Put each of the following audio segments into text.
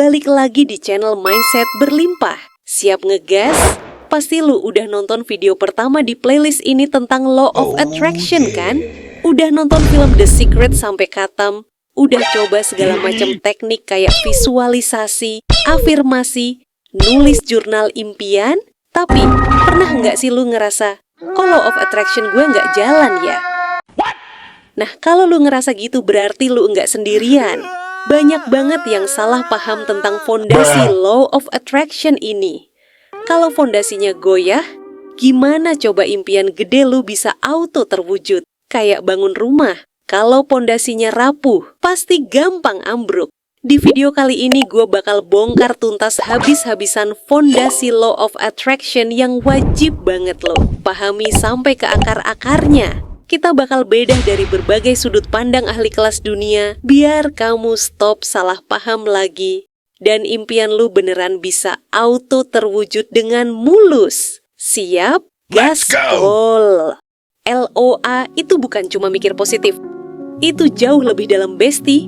balik lagi di channel Mindset Berlimpah. Siap ngegas? Pasti lu udah nonton video pertama di playlist ini tentang Law of Attraction kan? Udah nonton film The Secret sampai khatam? Udah coba segala macam teknik kayak visualisasi, afirmasi, nulis jurnal impian? Tapi, pernah nggak sih lu ngerasa, kok Law of Attraction gue nggak jalan ya? Nah, kalau lu ngerasa gitu berarti lu nggak sendirian. Banyak banget yang salah paham tentang fondasi Law of Attraction ini. Kalau fondasinya goyah, gimana coba impian gede lu bisa auto terwujud? Kayak bangun rumah. Kalau fondasinya rapuh, pasti gampang ambruk. Di video kali ini gue bakal bongkar tuntas habis-habisan fondasi Law of Attraction yang wajib banget lo pahami sampai ke akar-akarnya. Kita bakal bedah dari berbagai sudut pandang ahli kelas dunia, biar kamu stop salah paham lagi. Dan impian lu beneran bisa auto terwujud dengan mulus. Siap? Gaspol! LOA itu bukan cuma mikir positif. Itu jauh lebih dalam besti.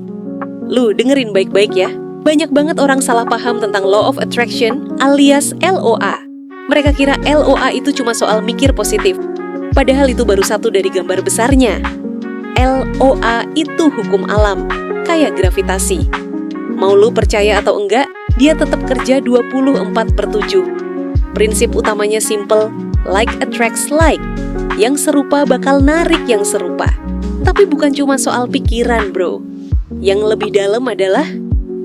Lu dengerin baik-baik ya. Banyak banget orang salah paham tentang Law of Attraction alias LOA. Mereka kira LOA itu cuma soal mikir positif. Padahal itu baru satu dari gambar besarnya. LOA itu hukum alam, kayak gravitasi. Mau lu percaya atau enggak, dia tetap kerja 24/7. Prinsip utamanya simple, like attracts like. Yang serupa bakal narik yang serupa. Tapi bukan cuma soal pikiran, bro. Yang lebih dalam adalah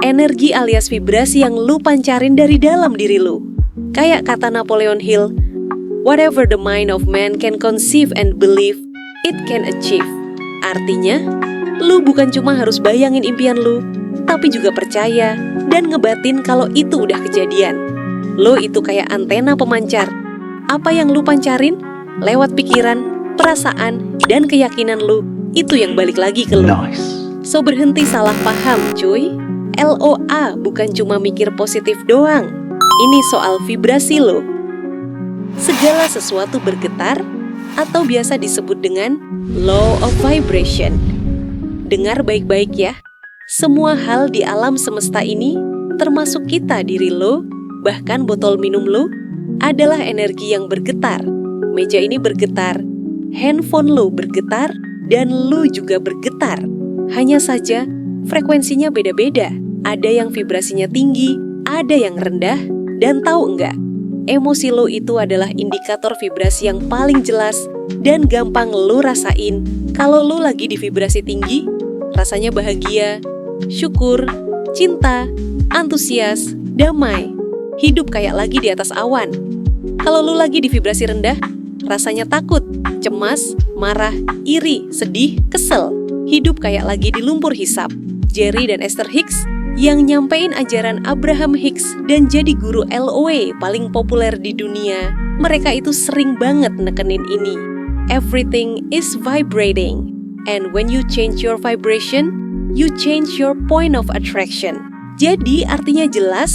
energi alias vibrasi yang lu pancarin dari dalam diri lu. Kayak kata Napoleon Hill, whatever the mind of man can conceive and believe, it can achieve. Artinya, lu bukan cuma harus bayangin impian lu, tapi juga percaya dan ngebatin kalau itu udah kejadian. Lu itu kayak antena pemancar. Apa yang lu pancarin, lewat pikiran, perasaan, dan keyakinan lu, itu yang balik lagi ke lu. So berhenti salah paham, cuy. LOA bukan cuma mikir positif doang. Ini soal vibrasi lo. Segala sesuatu bergetar atau biasa disebut dengan Law of Vibration. Dengar baik-baik ya. Semua hal di alam semesta ini, termasuk kita, diri lo, bahkan botol minum lo, adalah energi yang bergetar. Meja ini bergetar, handphone lo bergetar, dan lo juga bergetar. Hanya saja, frekuensinya beda-beda. Ada yang vibrasinya tinggi, ada yang rendah, dan tahu enggak? Emosi lo itu adalah indikator vibrasi yang paling jelas dan gampang lo rasain. Kalau lo lagi di vibrasi tinggi, rasanya bahagia, syukur, cinta, antusias, damai, hidup kayak lagi di atas awan. Kalau lo lagi di vibrasi rendah, rasanya takut, cemas, marah, iri, sedih, kesel, hidup kayak lagi di lumpur hisap. Jerry dan Esther Hicks yang nyampein ajaran Abraham Hicks dan jadi guru LOA paling populer di dunia, mereka itu sering banget nekenin ini. Everything is vibrating. And when you change your vibration, you change your point of attraction. Jadi artinya jelas,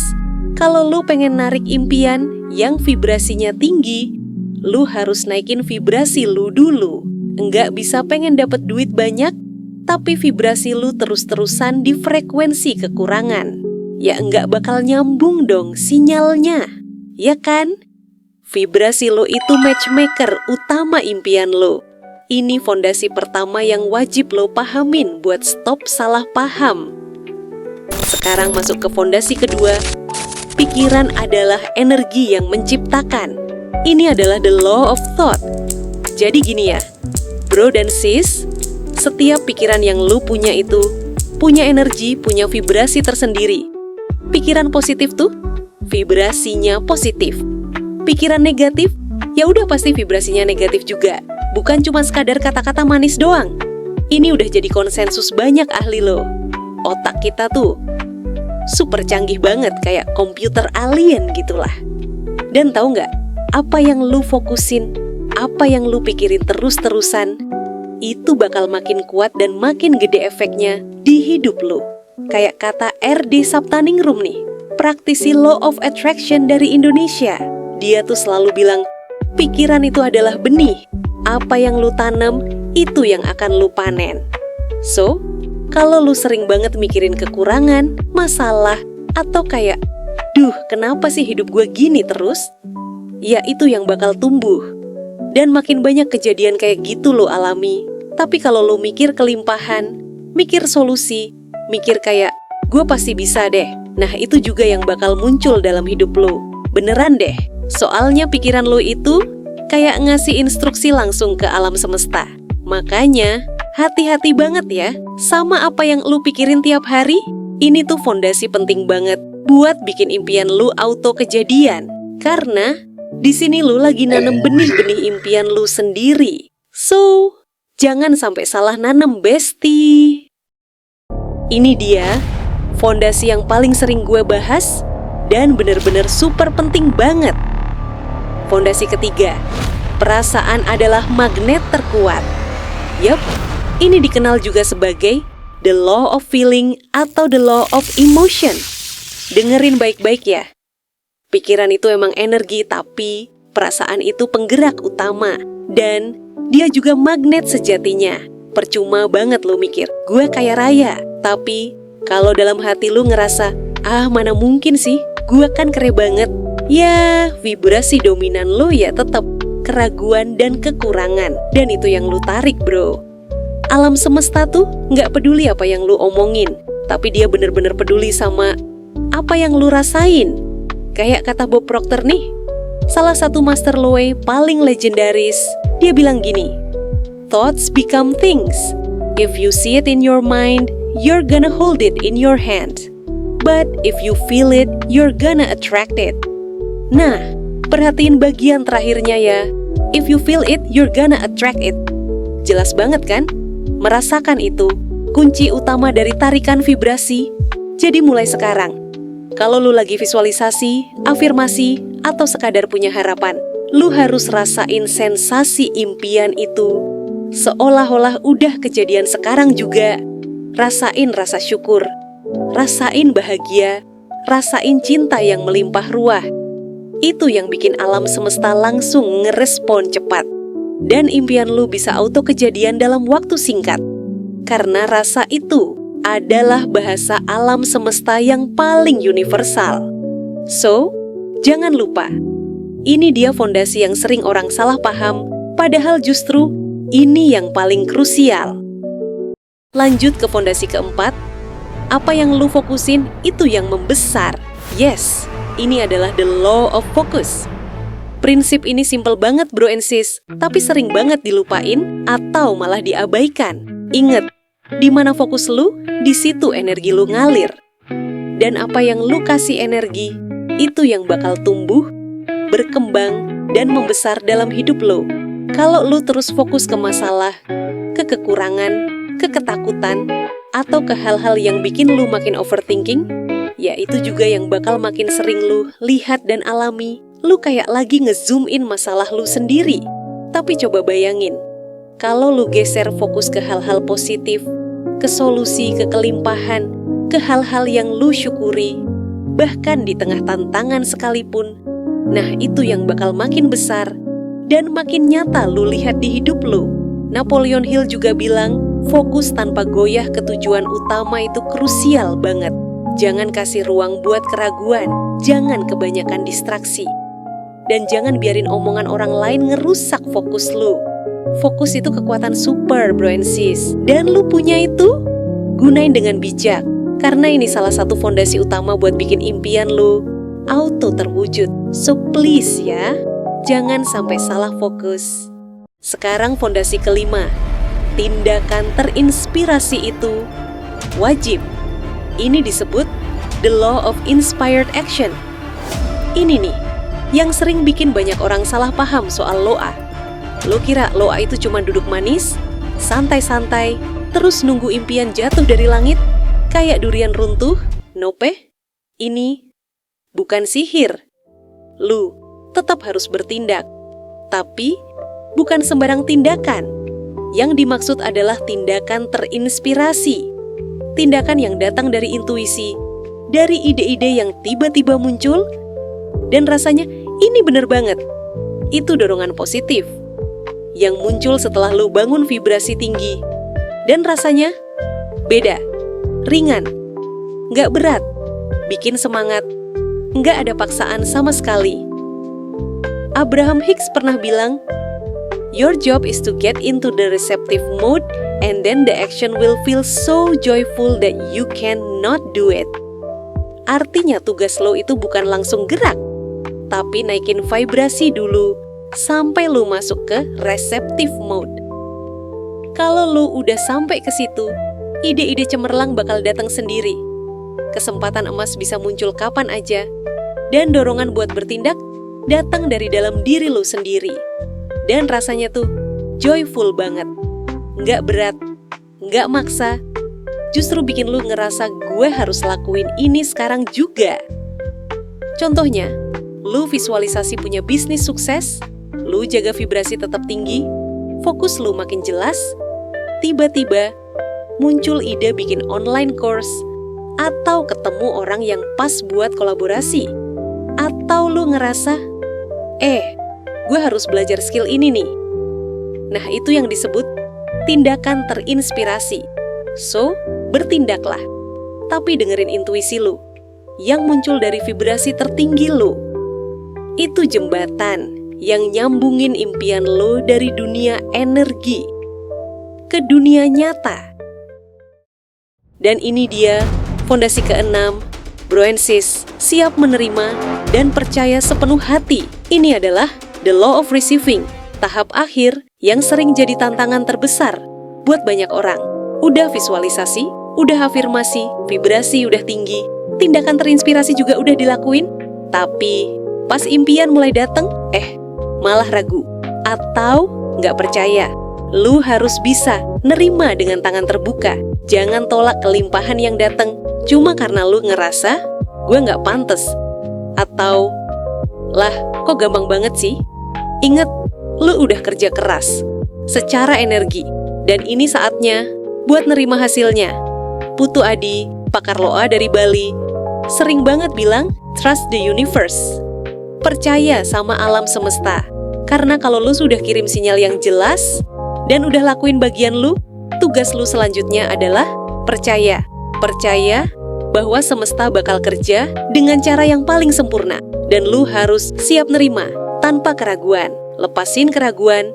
kalau lu pengen narik impian yang vibrasinya tinggi, lu harus naikin vibrasi lu dulu. Enggak bisa pengen dapet duit banyak, tapi vibrasi lu terus-terusan di frekuensi kekurangan. Ya enggak bakal nyambung dong sinyalnya, ya kan? Vibrasi lu itu matchmaker utama impian lu. Ini fondasi pertama yang wajib lo pahamin buat stop salah paham. Sekarang masuk ke fondasi kedua. Pikiran adalah energi yang menciptakan. Ini adalah the law of thought. Jadi gini ya, bro dan sis, setiap pikiran yang lu punya itu punya energi, punya vibrasi tersendiri. Pikiran positif tuh vibrasinya positif. Pikiran negatif, ya udah pasti vibrasinya negatif juga. Bukan cuma sekadar kata-kata manis doang. Ini udah jadi konsensus banyak ahli lo. Otak kita tuh super canggih banget, kayak komputer alien gitulah. Dan tahu nggak, apa yang lu fokusin, apa yang lu pikirin terus-terusan, itu bakal makin kuat dan makin gede efeknya di hidup lo. Kayak kata R.D. Saptaningrum nih, praktisi Law of Attraction dari Indonesia. Dia tuh selalu bilang, pikiran itu adalah benih. Apa yang lu tanam, itu yang akan lu panen. So, kalau lu sering banget mikirin kekurangan, masalah, Atau kayak, duh kenapa sih hidup gue gini terus? Ya itu yang bakal tumbuh. Dan makin banyak kejadian kayak gitu lo alami. Tapi kalau lo mikir kelimpahan, mikir solusi, mikir kayak, gue pasti bisa deh. Nah itu juga yang bakal muncul dalam hidup lo. Beneran deh. Soalnya pikiran lo itu kayak ngasih instruksi langsung ke alam semesta. Makanya, hati-hati banget ya sama apa yang lo pikirin tiap hari. Ini tuh fondasi penting banget buat bikin impian lo auto kejadian. Karena di sini lo lagi nanam benih-benih impian lo sendiri. So, jangan sampai salah nanam, bestie. Ini dia fondasi yang paling sering gue bahas dan bener-bener super penting banget. Fondasi ketiga, perasaan adalah magnet terkuat. Yup, ini dikenal juga sebagai the law of feeling atau the law of emotion. Dengerin baik-baik ya. Pikiran itu emang energi, tapi perasaan itu penggerak utama. Dan dia juga magnet sejatinya. Percuma banget lo mikir, gue kaya raya. Tapi kalau dalam hati lu ngerasa, mana mungkin sih, gue kan kere banget. Ya, vibrasi dominan lu ya tetap keraguan dan kekurangan. Dan itu yang lu tarik bro. Alam semesta tuh gak peduli apa yang lu omongin, tapi dia bener-bener peduli sama apa yang lu rasain. Kayak kata Bob Proctor nih, salah satu master Loe paling legendaris, dia bilang gini, thoughts become things. If you see it in your mind, you're gonna hold it in your hand. But if you feel it, you're gonna attract it. Nah, perhatiin bagian terakhirnya ya. If you feel it, you're gonna attract it. Jelas banget kan? Merasakan itu, kunci utama dari tarikan vibrasi. Jadi mulai sekarang, kalau lu lagi visualisasi, afirmasi, atau sekadar punya harapan, lu harus rasain sensasi impian itu. Seolah-olah udah kejadian sekarang juga. Rasain rasa syukur, rasain bahagia, rasain cinta yang melimpah ruah. Itu yang bikin alam semesta langsung ngerespon cepat. Dan impian lu bisa auto kejadian dalam waktu singkat. Karena rasa itu adalah bahasa alam semesta yang paling universal. So, jangan lupa, ini dia fondasi yang sering orang salah paham, padahal justru ini yang paling krusial. Lanjut ke fondasi keempat, apa yang lu fokusin itu yang membesar. Yes, ini adalah the law of focus. Prinsip ini simple banget bro and sis, tapi sering banget dilupain atau malah diabaikan. Ingat, di mana fokus lu, di situ energi lu ngalir. Dan apa yang lu kasih energi, itu yang bakal tumbuh, berkembang, dan membesar dalam hidup lu. Kalau lu terus fokus ke masalah, ke kekurangan, ke ketakutan, atau ke hal-hal yang bikin lu makin overthinking, ya itu juga yang bakal makin sering lu lihat dan alami. Lu kayak lagi ngezoom in masalah lu sendiri. Tapi coba bayangin, kalau lu geser fokus ke hal-hal positif, ke solusi, ke kelimpahan, ke hal-hal yang lu syukuri, bahkan di tengah tantangan sekalipun, nah itu yang bakal makin besar dan makin nyata lu lihat di hidup lu. Napoleon Hill juga bilang, fokus tanpa goyah ke tujuan utama itu krusial banget. Jangan kasih ruang buat keraguan, jangan kebanyakan distraksi. Dan jangan biarin omongan orang lain ngerusak fokus lu. Fokus itu kekuatan super bro and sis. Dan lu punya itu, gunain dengan bijak. Karena ini salah satu fondasi utama buat bikin impian lu auto terwujud. So please ya, jangan sampai salah fokus. Sekarang fondasi kelima, tindakan terinspirasi itu wajib. Ini disebut the law of inspired action. Ini nih, yang sering bikin banyak orang salah paham soal loa. Lo kira loa itu cuma duduk manis, santai-santai, terus nunggu impian jatuh dari langit, kayak durian runtuh? Nope, ini bukan sihir. Lu tetap harus bertindak, tapi bukan sembarang tindakan. Yang dimaksud adalah tindakan terinspirasi. Tindakan yang datang dari intuisi, dari ide-ide yang tiba-tiba muncul, dan rasanya ini bener banget. Itu dorongan positif yang muncul setelah lu bangun vibrasi tinggi. Dan rasanya beda, ringan, gak berat, bikin semangat. Nggak ada paksaan sama sekali. Abraham Hicks pernah bilang, "Your job is to get into the receptive mode and then the action will feel so joyful that you cannot do it." Artinya tugas lo itu bukan langsung gerak, tapi naikin vibrasi dulu sampai lo masuk ke receptive mode. Kalau lo udah sampai ke situ, ide-ide cemerlang bakal datang sendiri. Kesempatan emas bisa muncul kapan aja, dan dorongan buat bertindak datang dari dalam diri lo sendiri. Dan rasanya tuh joyful banget. Nggak berat, nggak maksa, justru bikin lo ngerasa gue harus lakuin ini sekarang juga. Contohnya, lo visualisasi punya bisnis sukses, lo jaga vibrasi tetap tinggi, fokus lo makin jelas, tiba-tiba muncul ide bikin online course, atau ketemu orang yang pas buat kolaborasi, atau lo ngerasa, gue harus belajar skill ini nih. Nah, itu yang disebut tindakan terinspirasi. So, bertindaklah, tapi dengerin intuisi lo yang muncul dari vibrasi tertinggi lo. Itu jembatan yang nyambungin impian lo dari dunia energi ke dunia nyata. Dan ini dia fondasi keenam, Bro and Sis, siap menerima dan percaya sepenuh hati. Ini adalah the law of receiving, tahap akhir yang sering jadi tantangan terbesar buat banyak orang. Udah visualisasi, udah afirmasi, vibrasi udah tinggi, tindakan terinspirasi juga udah dilakuin, tapi pas impian mulai datang, malah ragu atau nggak percaya. Lu harus bisa nerima dengan tangan terbuka. Jangan tolak kelimpahan yang datang cuma karena lu ngerasa gue nggak pantes, atau lah kok gampang banget sih. Ingat, lu udah kerja keras secara energi, dan ini saatnya buat nerima hasilnya. Putu Adi, pakar loa dari Bali, sering banget bilang trust the universe, percaya sama alam semesta. Karena kalau lu sudah kirim sinyal yang jelas dan udah lakuin bagian lu, tugas lu selanjutnya adalah percaya. Percaya bahwa semesta bakal kerja dengan cara yang paling sempurna. Dan lu harus siap nerima tanpa keraguan. Lepasin keraguan,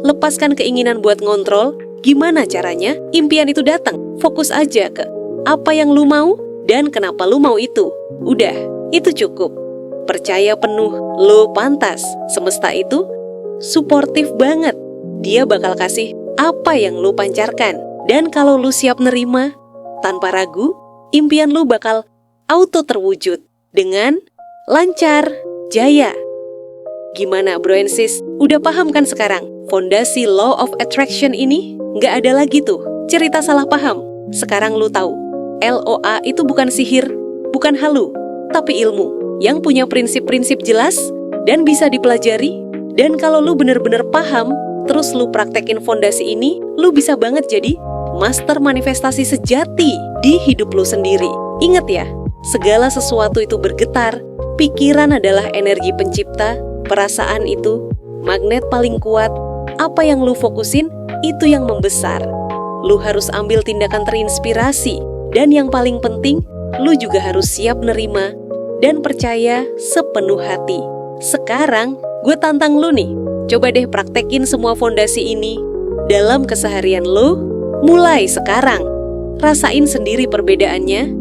lepaskan keinginan buat ngontrol. Gimana caranya impian itu datang? Fokus aja ke apa yang lu mau dan kenapa lu mau itu. Udah, itu cukup. Percaya penuh, lu pantas. Semesta itu suportif banget. Dia bakal kasih apa yang lu pancarkan. Dan kalau lu siap nerima, tanpa ragu, impian lu bakal auto terwujud dengan lancar, jaya. Gimana Bro and Sis? Udah paham kan sekarang? Fondasi Law of Attraction ini nggak ada lagi tuh cerita salah paham. Sekarang lu tahu, LOA itu bukan sihir, bukan halu, tapi ilmu yang punya prinsip-prinsip jelas dan bisa dipelajari. Dan kalau lu bener-bener paham, terus lu praktekin fondasi ini, lu bisa banget jadi master manifestasi sejati di hidup lu sendiri. Ingat ya, segala sesuatu itu bergetar. Pikiran adalah energi pencipta, perasaan itu magnet paling kuat. Apa yang lu fokusin, itu yang membesar. Lu harus ambil tindakan terinspirasi. Dan yang paling penting, lu juga harus siap nerima dan percaya sepenuh hati. Sekarang, gue tantang lu nih. Coba deh praktekin semua fondasi ini dalam keseharian lu, mulai sekarang. Rasain sendiri perbedaannya,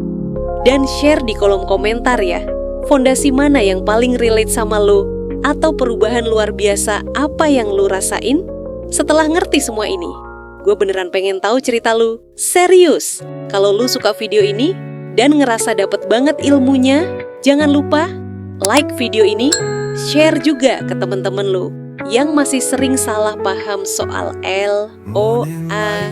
dan share di kolom komentar ya. Fondasi mana yang paling relate sama lu? Atau perubahan luar biasa apa yang lu rasain setelah ngerti semua ini? Gue beneran pengen tahu cerita lu. Serius, kalau lu suka video ini dan ngerasa dapet banget ilmunya, jangan lupa like video ini, share juga ke temen-temen lu yang masih sering salah paham soal L, O, A,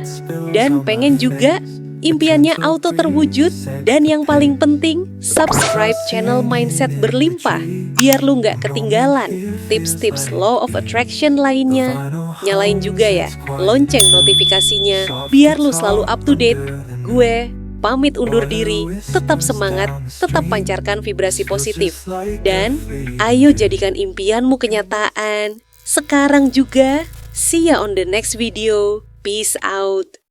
dan pengen juga impiannya auto terwujud. Dan yang paling penting, subscribe channel Mindset Berlimpah biar lu nggak ketinggalan tips-tips Law of Attraction lainnya. Nyalain juga ya lonceng notifikasinya biar lu selalu up to date. Gue pamit undur diri, tetap semangat, tetap pancarkan vibrasi positif, dan ayo jadikan impianmu kenyataan sekarang juga. See ya on the next video. Peace out.